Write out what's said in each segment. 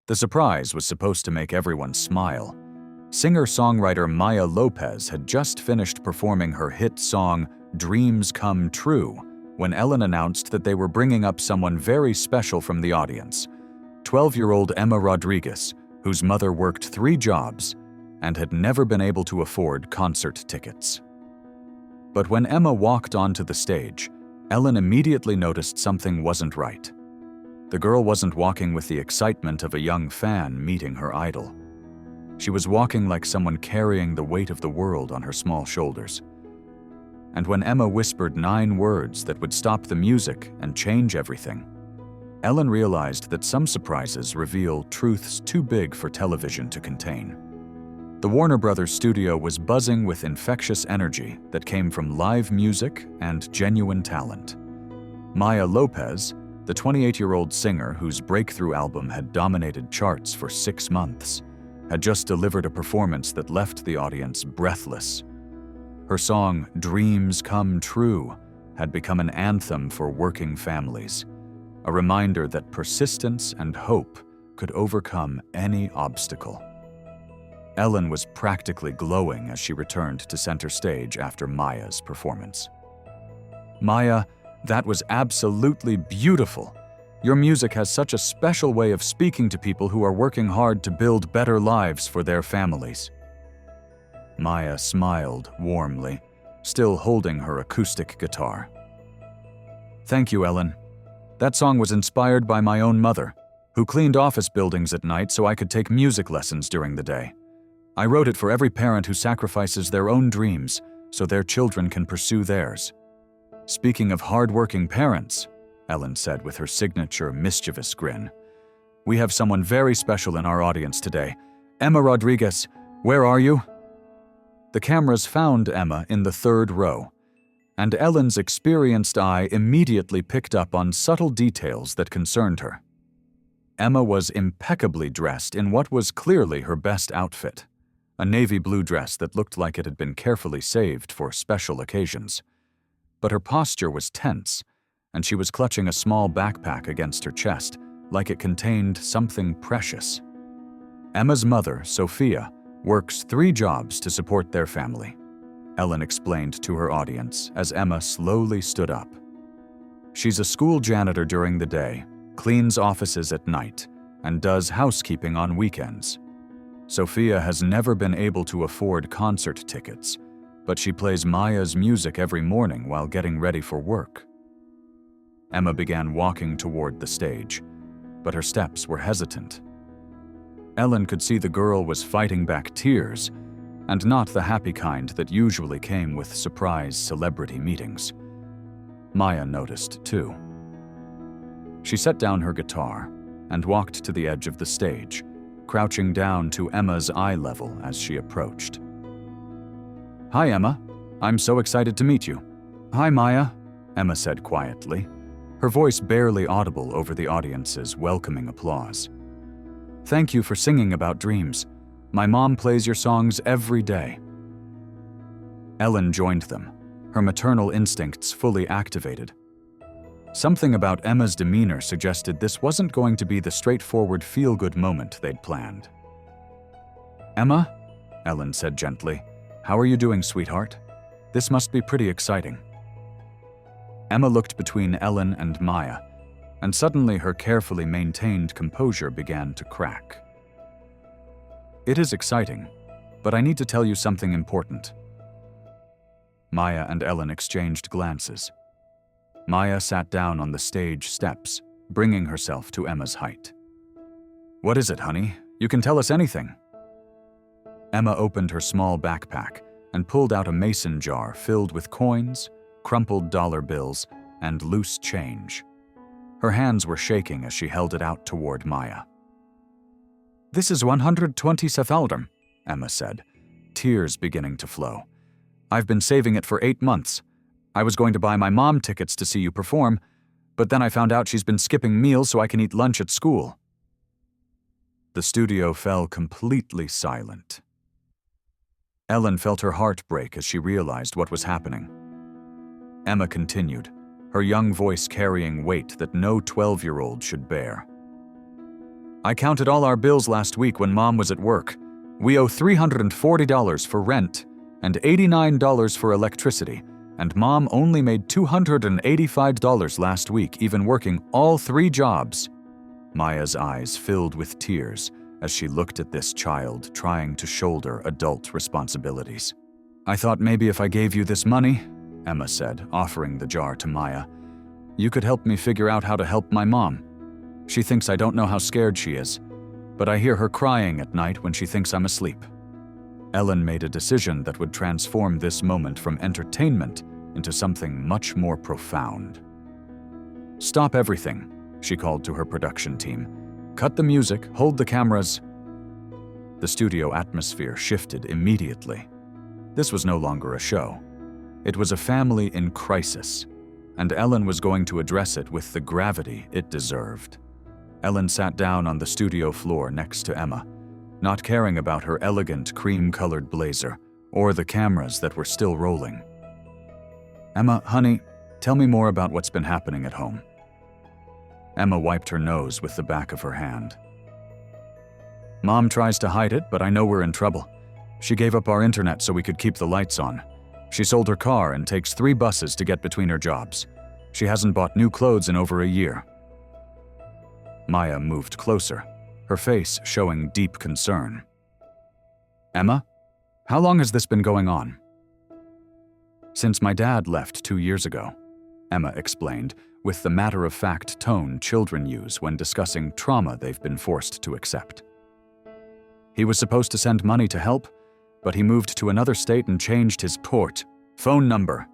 The surprise was supposed to make everyone smile. Singer-songwriter Maya Lopez had just finished performing her hit song, Dreams Come True, when Ellen announced that they were bringing up someone very special from the audience, 12-year-old Emma Rodriguez, whose mother worked 3 jobs and had never been able to afford concert tickets. But when Emma walked onto the stage, Ellen immediately noticed something wasn't right. The girl wasn't walking with the excitement of a young fan meeting her idol. She was walking like someone carrying the weight of the world on her small shoulders. And when Emma whispered 9 words that would stop the music and change everything, Ellen realized that some surprises reveal truths too big for television to contain. The Warner Brothers studio was buzzing with infectious energy that came from live music and genuine talent. Maya Lopez, the 28-year-old singer whose breakthrough album had dominated charts for 6 months, had just delivered a performance that left the audience breathless. Her song, Dreams Come True, had become an anthem for working families, a reminder that persistence and hope could overcome any obstacle. Ellen was practically glowing as she returned to center stage after Maya's performance. "Maya, that was absolutely beautiful. Your music has such a special way of speaking to people who are working hard to build better lives for their families." Maya smiled warmly, still holding her acoustic guitar. "Thank you, Ellen. That song was inspired by my own mother, who cleaned office buildings at night so I could take music lessons during the day. I wrote it for every parent who sacrifices their own dreams so their children can pursue theirs." "Speaking of hard-working parents," Ellen said with her signature mischievous grin, "we have someone very special in our audience today. Emma Rodriguez, where are you?" The cameras found Emma in the 3rd row, and Ellen's experienced eye immediately picked up on subtle details that concerned her. Emma was impeccably dressed in what was clearly her best outfit, a navy blue dress that looked like it had been carefully saved for special occasions. But her posture was tense, and she was clutching a small backpack against her chest, like it contained something precious. Emma's mother, Sophia, works 3 jobs to support their family, Ellen explained to her audience as Emma slowly stood up. She's a school janitor during the day, cleans offices at night, and does housekeeping on weekends. Sophia has never been able to afford concert tickets, but she plays Maya's music every morning while getting ready for work. Emma began walking toward the stage, but her steps were hesitant. Ellen could see the girl was fighting back tears, and not the happy kind that usually came with surprise celebrity meetings. Maya noticed, too. She set down her guitar and walked to the edge of the stage, crouching down to Emma's eye level as she approached. "Hi, Emma. I'm so excited to meet you." "Hi, Maya," Emma said quietly, her voice barely audible over the audience's welcoming applause. "Thank you for singing about dreams. My mom plays your songs every day." Ellen joined them, her maternal instincts fully activated. Something about Emma's demeanor suggested this wasn't going to be the straightforward feel-good moment they'd planned. "Emma," Ellen said gently, "how are you doing, sweetheart? This must be pretty exciting." Emma looked between Ellen and Maya, and suddenly her carefully maintained composure began to crack. "It is exciting, but I need to tell you something important." Maya and Ellen exchanged glances. Maya sat down on the stage steps, bringing herself to Emma's height. "What is it, honey? You can tell us anything." Emma opened her small backpack and pulled out a mason jar filled with coins, crumpled dollar bills, and loose change. Her hands were shaking as she held it out toward Maya. "This is 120,000, Emma said, tears beginning to flow. "I've been saving it for 8 months. I was going to buy my mom tickets to see you perform, but then I found out she's been skipping meals so I can eat lunch at school." The studio fell completely silent. Ellen felt her heart break as she realized what was happening. Emma continued, her young voice carrying weight that no 12-year-old should bear. I counted all our bills last week when Mom was at work. We owe $340 for rent and $89 for electricity, and Mom only made $285 last week, even working all 3 jobs." Maya's eyes filled with tears as she looked at this child trying to shoulder adult responsibilities. "I thought maybe if I gave you this money," Emma said, offering the jar to Maya, "you could help me figure out how to help my mom. She thinks I don't know how scared she is, but I hear her crying at night when she thinks I'm asleep." Ellen made a decision that would transform this moment from entertainment into something much more profound. "Stop everything," she called to her production team. "Cut the music, hold the cameras." The studio atmosphere shifted immediately. This was no longer a show. It was a family in crisis, and Ellen was going to address it with the gravity it deserved. Ellen sat down on the studio floor next to Emma, not caring about her elegant cream-colored blazer or the cameras that were still rolling. "Emma, honey, tell me more about what's been happening at home." Emma wiped her nose with the back of her hand. "Mom tries to hide it, but I know we're in trouble. She gave up our internet so we could keep the lights on. She sold her car and takes 3 buses to get between her jobs. She hasn't bought new clothes in over a year." Maya moved closer, her face showing deep concern. "Emma, how long has this been going on?" "Since my dad left 2 years ago," Emma explained, with the matter-of-fact tone children use when discussing trauma they've been forced to accept. "He was supposed to send money to help, but he moved to another state and changed his phone number.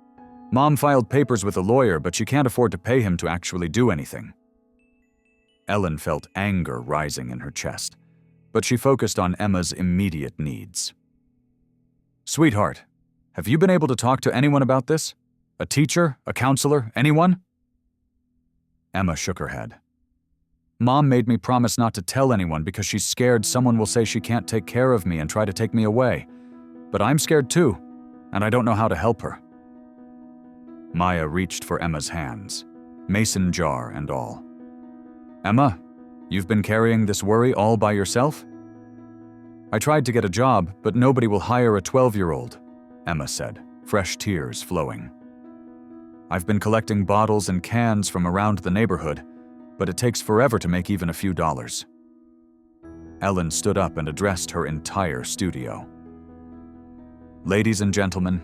Mom filed papers with a lawyer, but she can't afford to pay him to actually do anything." Ellen felt anger rising in her chest, but she focused on Emma's immediate needs. "Sweetheart, have you been able to talk to anyone about this? A teacher, a counselor, anyone?" Emma shook her head. "Mom made me promise not to tell anyone because she's scared someone will say she can't take care of me and try to take me away. But I'm scared too, and I don't know how to help her." Maya reached for Emma's hands, mason jar and all. "Emma, you've been carrying this worry all by yourself?" "I tried to get a job, but nobody will hire a 12-year-old, Emma said, fresh tears flowing. "I've been collecting bottles and cans from around the neighborhood, but it takes forever to make even a few dollars." Ellen stood up and addressed her entire studio. "Ladies and gentlemen,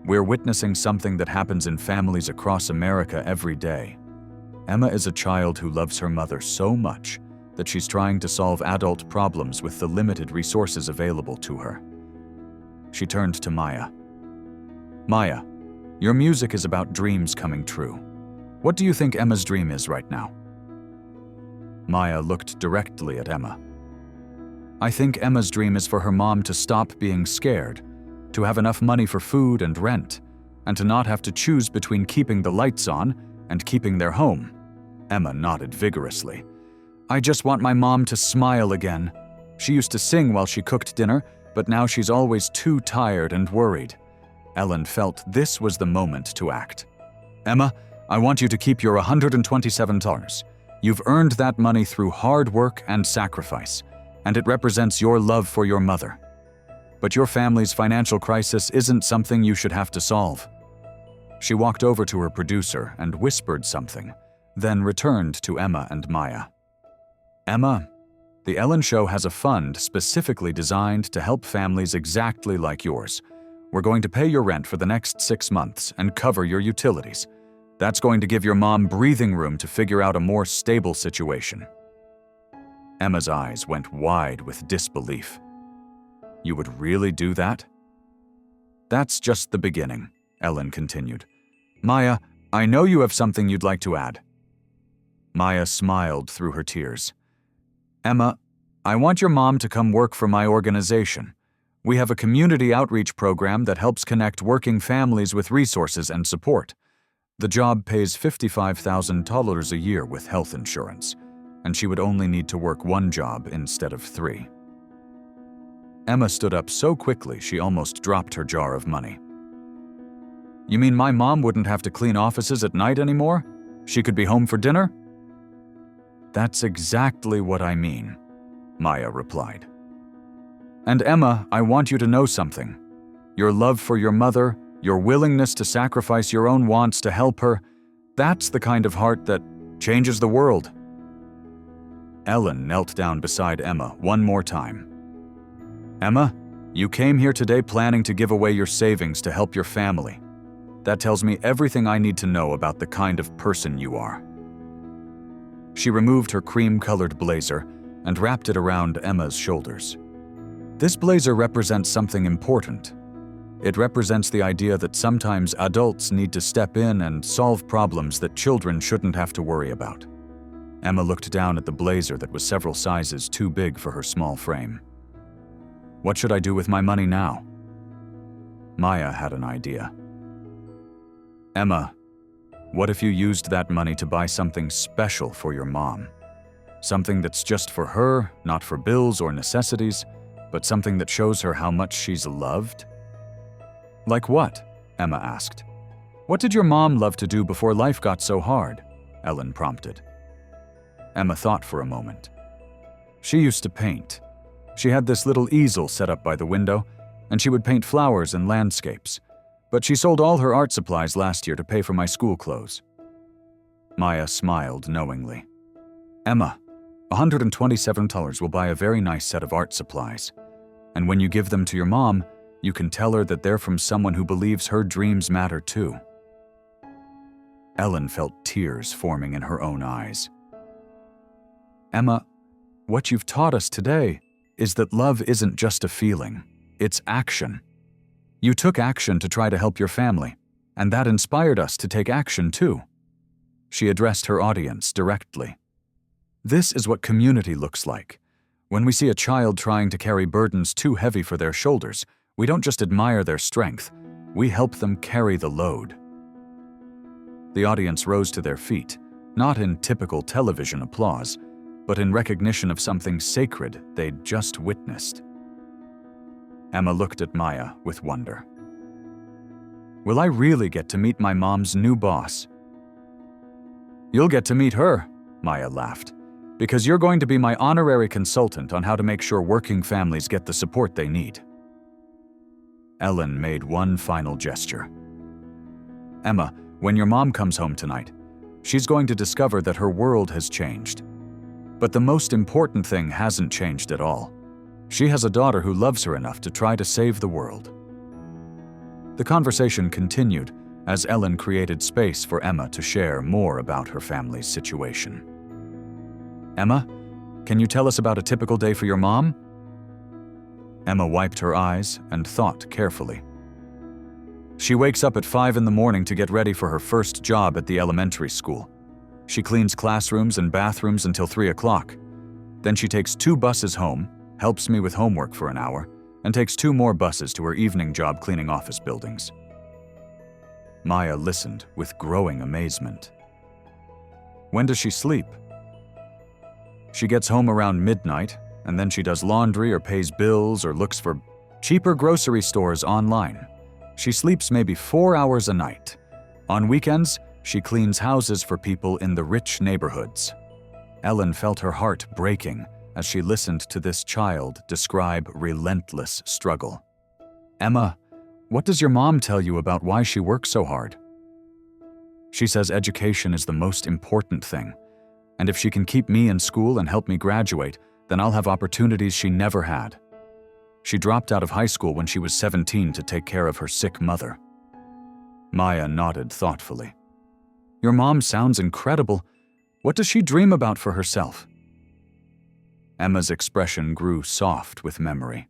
we're witnessing something that happens in families across America every day. Emma is a child who loves her mother so much that she's trying to solve adult problems with the limited resources available to her." She turned to Maya. "Maya, your music is about dreams coming true. What do you think Emma's dream is right now?" Maya looked directly at Emma. "I think Emma's dream is for her mom to stop being scared, to have enough money for food and rent, and to not have to choose between keeping the lights on and keeping their home." Emma nodded vigorously. "I just want my mom to smile again. She used to sing while she cooked dinner, but now she's always too tired and worried." Ellen felt this was the moment to act. "Emma, I want you to keep your $127. You've earned that money through hard work and sacrifice, and it represents your love for your mother. But your family's financial crisis isn't something you should have to solve." She walked over to her producer and whispered something, then returned to Emma and Maya. "Emma, the Ellen Show has a fund specifically designed to help families exactly like yours. We're going to pay your rent for the next 6 months and cover your utilities. That's going to give your mom breathing room to figure out a more stable situation." Emma's eyes went wide with disbelief. "You would really do that?" "That's just the beginning," Ellen continued. "Maya, I know you have something you'd like to add." Maya smiled through her tears. "Emma, I want your mom to come work for my organization. We have a community outreach program that helps connect working families with resources and support. The job pays $55,000 a year with health insurance, and she would only need to work 1 job instead of 3. Emma stood up so quickly she almost dropped her jar of money. "You mean my mom wouldn't have to clean offices at night anymore? She could be home for dinner?" "That's exactly what I mean," Maya replied. And Emma, I want you to know something. Your love for your mother, your willingness to sacrifice your own wants to help her, that's the kind of heart that changes the world. Ellen knelt down beside Emma one more time. Emma, you came here today planning to give away your savings to help your family. That tells me everything I need to know about the kind of person you are. She removed her cream-colored blazer and wrapped it around Emma's shoulders. This blazer represents something important. It represents the idea that sometimes adults need to step in and solve problems that children shouldn't have to worry about. Emma looked down at the blazer that was several sizes too big for her small frame. What should I do with my money now? Maya had an idea. Emma, what if you used that money to buy something special for your mom? Something that's just for her, not for bills or necessities, but something that shows her how much she's loved? Like what? Emma asked. What did your mom love to do before life got so hard? Ellen prompted. Emma thought for a moment. She used to paint. She had this little easel set up by the window, and she would paint flowers and landscapes. But she sold all her art supplies last year to pay for my school clothes. Maya smiled knowingly. Emma, $127 will buy a very nice set of art supplies. And when you give them to your mom, you can tell her that they're from someone who believes her dreams matter too. Ellen felt tears forming in her own eyes. Emma, what you've taught us today is that love isn't just a feeling, it's action. You took action to try to help your family, and that inspired us to take action too. She addressed her audience directly. This is what community looks like. When we see a child trying to carry burdens too heavy for their shoulders, we don't just admire their strength, we help them carry the load. The audience rose to their feet, not in typical television applause, but in recognition of something sacred they'd just witnessed. Emma looked at Maya with wonder. Will I really get to meet my mom's new boss? You'll get to meet her, Maya laughed, because you're going to be my honorary consultant on how to make sure working families get the support they need. Ellen made one final gesture. Emma, when your mom comes home tonight, she's going to discover that her world has changed. But the most important thing hasn't changed at all. She has a daughter who loves her enough to try to save the world. The conversation continued as Ellen created space for Emma to share more about her family's situation. Emma, can you tell us about a typical day for your mom? Emma wiped her eyes and thought carefully. She wakes up at 5 in the morning to get ready for her first job at the elementary school. She cleans classrooms and bathrooms until 3 o'clock. Then she takes 2 buses home, helps me with homework for an hour, and takes 2 more buses to her evening job cleaning office buildings. Maya listened with growing amazement. When does she sleep? She gets home around midnight, and then she does laundry or pays bills or looks for cheaper grocery stores online. She sleeps maybe 4 hours a night. On weekends, she cleans houses for people in the rich neighborhoods. Ellen felt her heart breaking as she listened to this child describe relentless struggle. Emma, what does your mom tell you about why she works so hard? She says education is the most important thing, and if she can keep me in school and help me graduate, then I'll have opportunities she never had. She dropped out of high school when she was 17 to take care of her sick mother. Maya nodded thoughtfully. Your mom sounds incredible. What does she dream about for herself? Emma's expression grew soft with memory.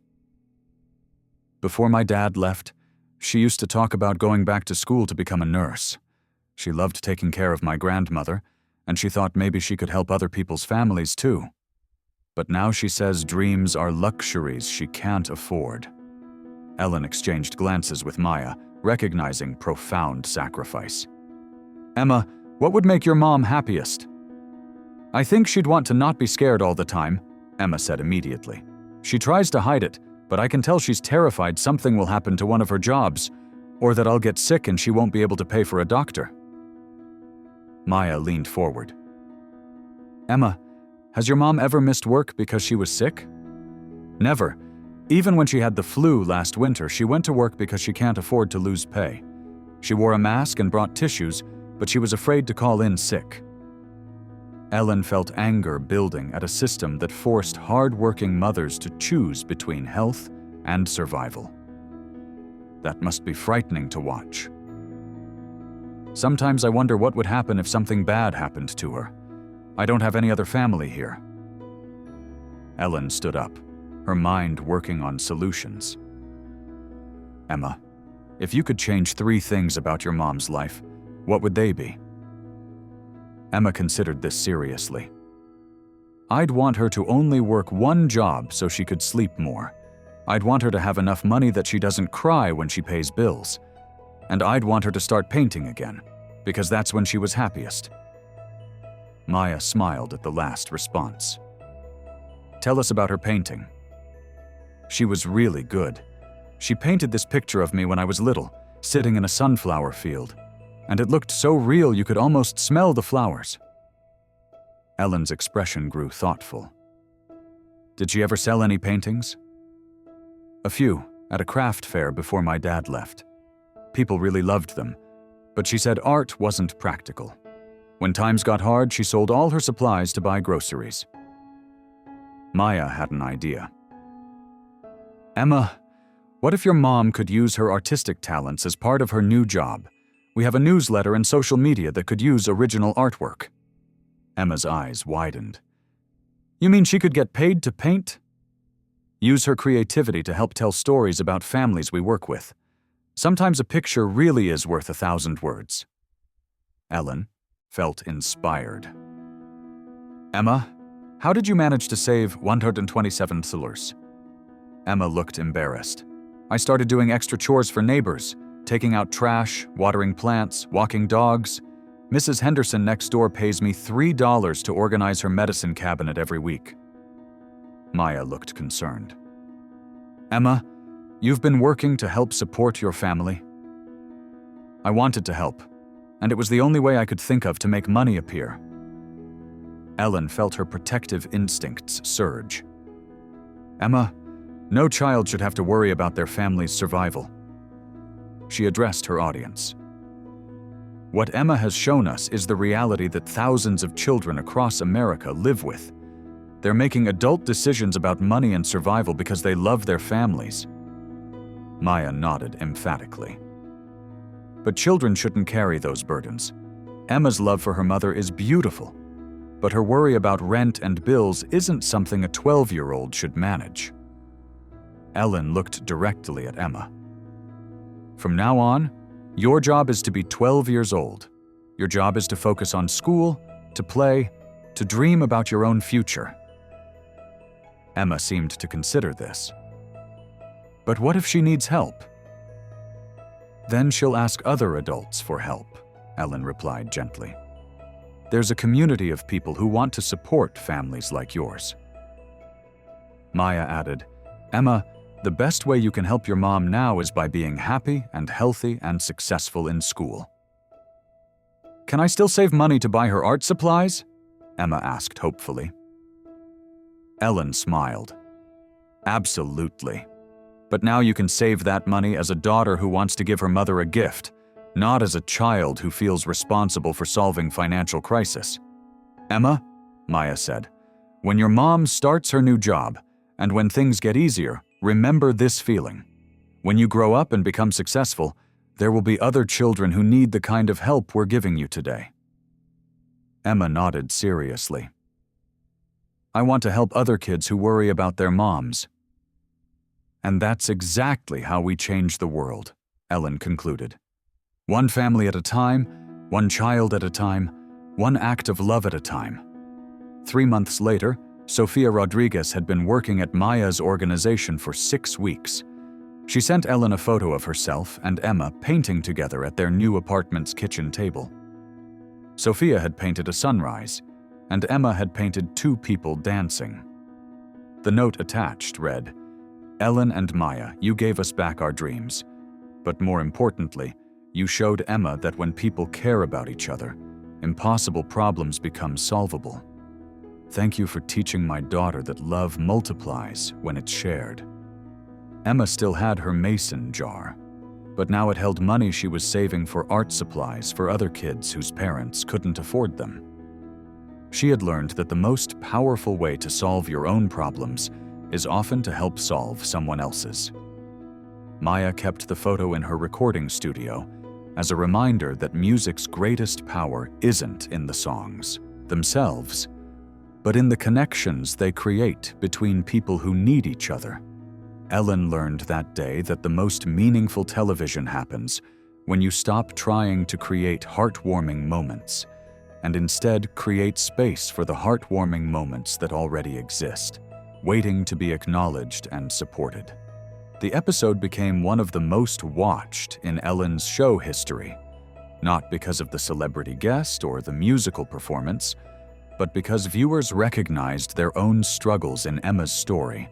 Before my dad left, she used to talk about going back to school to become a nurse. She loved taking care of my grandmother, and she thought maybe she could help other people's families too. But now she says dreams are luxuries she can't afford. Ellen exchanged glances with Maya, recognizing profound sacrifice. Emma, what would make your mom happiest? I think she'd want to not be scared all the time, Emma said immediately. She tries to hide it, but I can tell she's terrified something will happen to one of her jobs, or that I'll get sick and she won't be able to pay for a doctor. Maya leaned forward. Emma, Has your mom ever missed work because she was sick? Never. Even when she had the flu last winter, she went to work because she can't afford to lose pay. She wore a mask and brought tissues, but she was afraid to call in sick. Ellen felt anger building at a system that forced hard-working mothers to choose between health and survival. That must be frightening to watch. Sometimes I wonder what would happen if something bad happened to her. I don't have any other family here. Ellen stood up, her mind working on solutions. Emma, if you could change 3 things about your mom's life, what would they be? Emma considered this seriously. I'd want her to only work 1 job so she could sleep more. I'd want her to have enough money that she doesn't cry when she pays bills. And I'd want her to start painting again, because that's when she was happiest. Maya smiled at the last response. Tell us about her painting. She was really good. She painted this picture of me when I was little, sitting in a sunflower field. And it looked so real you could almost smell the flowers. Ellen's expression grew thoughtful. Did she ever sell any paintings? A few, at a craft fair before my dad left. People really loved them, but she said art wasn't practical. When times got hard, she sold all her supplies to buy groceries. Maya had an idea. Emma, what if your mom could use her artistic talents as part of her new job? We have a newsletter and social media that could use original artwork. Emma's eyes widened. You mean she could get paid to paint? Use her creativity to help tell stories about families we work with. Sometimes a picture really is worth 1,000 words. Ellen felt inspired. Emma, how did you manage to save $127? Emma looked embarrassed. I started doing extra chores for neighbors, taking out trash, watering plants, walking dogs. Mrs. Henderson next door pays me $3 to organize her medicine cabinet every week. Maya looked concerned. Emma, you've been working to help support your family? I wanted to help, and it was the only way I could think of to make money appear. Ellen felt her protective instincts surge. Emma, no child should have to worry about their family's survival. She addressed her audience. What Emma has shown us is the reality that thousands of children across America live with. They're making adult decisions about money and survival because they love their families. Maya nodded emphatically. But children shouldn't carry those burdens. Emma's love for her mother is beautiful, but her worry about rent and bills isn't something a 12-year-old should manage. Ellen looked directly at Emma. From now on, your job is to be 12 years old. Your job is to focus on school, to play, to dream about your own future. Emma seemed to consider this. But what if she needs help? Then she'll ask other adults for help, Ellen replied gently. There's a community of people who want to support families like yours. Maya added, Emma, the best way you can help your mom now is by being happy and healthy and successful in school. Can I still save money to buy her art supplies? Emma asked hopefully. Ellen smiled. Absolutely. But now you can save that money as a daughter who wants to give her mother a gift, not as a child who feels responsible for solving financial crisis. Emma, Maya said, when your mom starts her new job, and when things get easier, remember this feeling. When you grow up and become successful, there will be other children who need the kind of help we're giving you today. Emma nodded seriously. I want to help other kids who worry about their moms. And that's exactly how we change the world, Ellen concluded. One family at a time, one child at a time, one act of love at a time. 3 months later, Sofia Rodriguez had been working at Maya's organization for 6 weeks. She sent Ellen a photo of herself and Emma painting together at their new apartment's kitchen table. Sofia had painted a sunrise, and Emma had painted 2 people dancing. The note attached read, Ellen and Maya, you gave us back our dreams. But more importantly, you showed Emma that when people care about each other, impossible problems become solvable. Thank you for teaching my daughter that love multiplies when it's shared." Emma still had her mason jar, but now it held money she was saving for art supplies for other kids whose parents couldn't afford them. She had learned that the most powerful way to solve your own problems is often to help solve someone else's. Maya kept the photo in her recording studio as a reminder that music's greatest power isn't in the songs themselves, but in the connections they create between people who need each other. Ellen learned that day that the most meaningful television happens when you stop trying to create heartwarming moments and instead create space for the heartwarming moments that already exist, waiting to be acknowledged and supported. The episode became one of the most watched in Ellen's show history, not because of the celebrity guest or the musical performance, but because viewers recognized their own struggles in Emma's story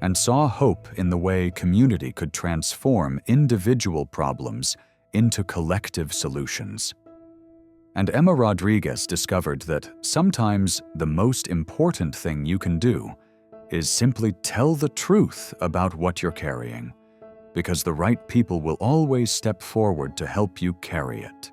and saw hope in the way community could transform individual problems into collective solutions. And Emma Rodriguez discovered that sometimes the most important thing you can do is simply tell the truth about what you're carrying, because the right people will always step forward to help you carry it.